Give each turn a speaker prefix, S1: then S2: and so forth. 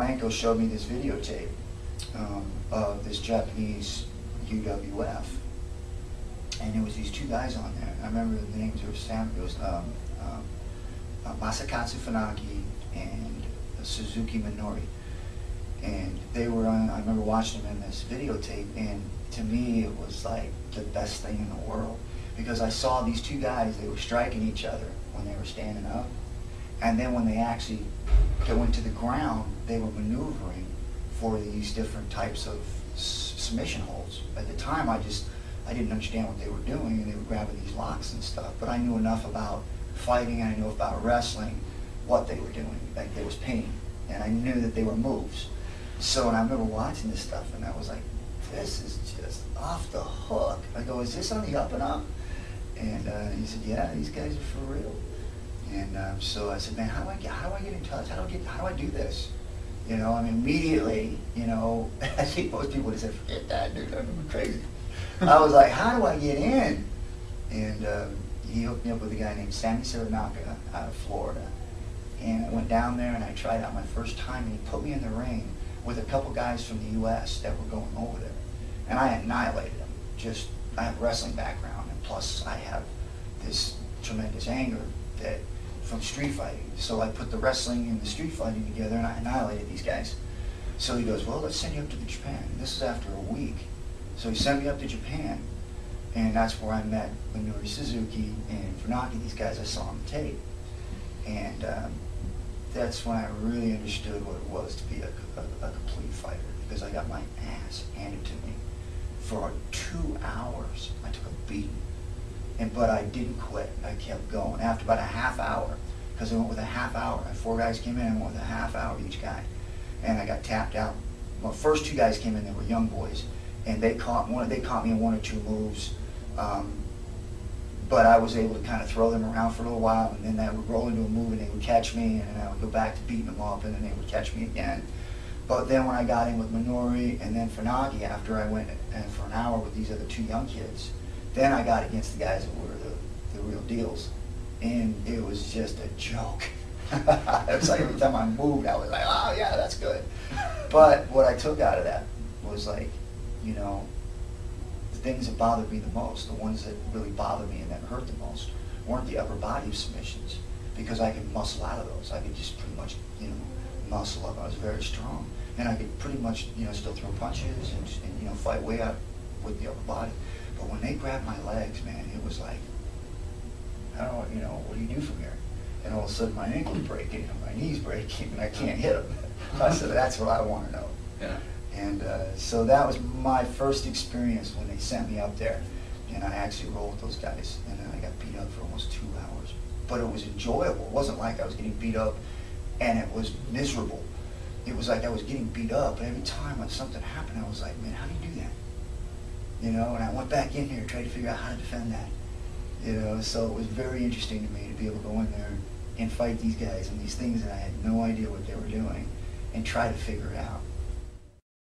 S1: Franco showed me this videotape of this Japanese UWF, and there was these two guys on there. I remember the names. It was Masakatsu Funaki and Suzuki Minori, and they were on. I remember watching them in this videotape, and to me it was like the best thing in the world, because I saw these two guys. They were striking each other when they were standing up, and then when they actually went to the ground, they were maneuvering for these different types of submission holds. At the time, I didn't understand what they were doing, and they were grabbing these locks and stuff. But I knew enough about fighting, and I knew about wrestling, what they were doing. Like, there was pain, and I knew that they were moves. So, and I remember watching this stuff, and I was like, this is just off the hook. I go, is this on the up and up? And he said, yeah, these guys are for real. And so I said, man, how do I get in touch? How do I do this? You know, I mean, immediately, you know, I think most people would have said, forget that, dude, I'm crazy. I was like, how do I get in? And he hooked me up with a guy named Sammy Saranaka out of Florida. And I went down there and I tried out my first time, and he put me in the ring with a couple guys from the U.S. that were going over there. And I annihilated them. Just, I have a wrestling background, and plus I have this tremendous anger that from street fighting. So I put the wrestling and the street fighting together, and I annihilated these guys. So he goes, well, let's send you up to Japan. And this is after a week. So he sent me up to Japan, and that's where I met Funaki Suzuki and Funaki, these guys I saw on the tape. And that's when I really understood what it was to be a complete fighter, because I got my ass handed to me for 2 hours. I took a beating. But I didn't quit. I kept going. After about a half hour, because I went with a half hour. 4 guys came in, and went with a half hour each guy. And I got tapped out. Well, first 2 guys came in, they were young boys, and they caught me in 1 or 2 moves. But I was able to kind of throw them around for a little while, and then I would roll into a move, and they would catch me, and then I would go back to beating them up, and then they would catch me again. But then when I got in with Minori and then Funaki, after I went for an hour with these other 2 young kids, then I got against the guys that were the real deals. And it was just a joke. It was like every time I moved, I was like, oh yeah, that's good. But what I took out of that was, like, you know, the things that bothered me the most, the ones that really bothered me and that hurt the most, weren't the upper body submissions, because I could muscle out of those. I could just pretty much, you know, muscle up. I was very strong. And I could pretty much, you know, still throw punches and you know, fight way out with the upper body. But when they grabbed my legs, man, it was like, I don't know, you know, what do you do from here? And all of a sudden my ankle's breaking and my knee's breaking and I can't hit them. I said, that's what I want to know.
S2: Yeah.
S1: And so that was my first experience when they sent me up there. And I actually rolled with those guys. And then I got beat up for almost 2 hours. But it was enjoyable. It wasn't like I was getting beat up and it was miserable. It was like I was getting beat up, and every time when something happened, I was like, man, how do you do that? You know, and I went back in here, tried to figure out how to defend that. You know, so it was very interesting to me to be able to go in there and fight these guys and these things that I had no idea what they were doing and try to figure it out.